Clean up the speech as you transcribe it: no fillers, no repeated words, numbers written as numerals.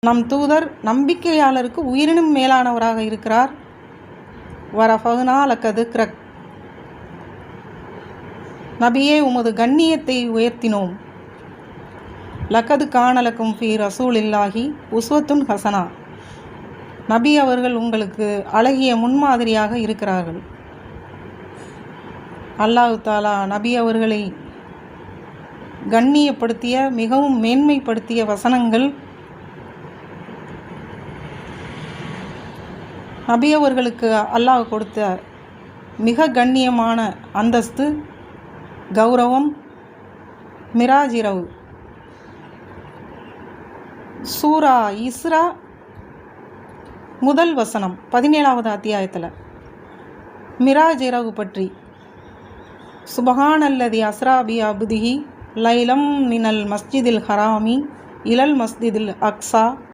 நம் தூதர் நம்பிக்கையாளருக்கு உயிரினும் மேலானவராக இருக்கிறார். வரஃபஅனா லக திக்ரக், நபியே உமது கண்ணியத்தை உயர்த்தினோம். லகது கான லக்கும் ஃபீ ரசூலில்லாஹி உஸ்வத்துன் ஹசனா, நபி அவர்கள் உங்களுக்கு அழகிய முன்மாதிரியாக இருக்கிறார்கள். அல்லாஹ் தாலா நபி அவர்களை கண்ணியப்படுத்திய மிகவும் மேன்மைப்படுத்திய வசனங்கள், நபி அவர்களுக்கு அல்லாஹ் கொடுத்த மிக கண்ணியமான அந்தஸ்து, கௌரவம். மிராஜ் இரவு, சூரா இஸ்ரா முதல் வசனம் 17வது அத்தியாயத்தில் மிராஜ் இரவு பற்றி, சுபஹானல்லதி அஸ்ரா பி அப்திஹி லைலம் மினல் மஸ்ஜிதில் ஹராமி இலல் மஸ்ஜிதில் அக்ஸா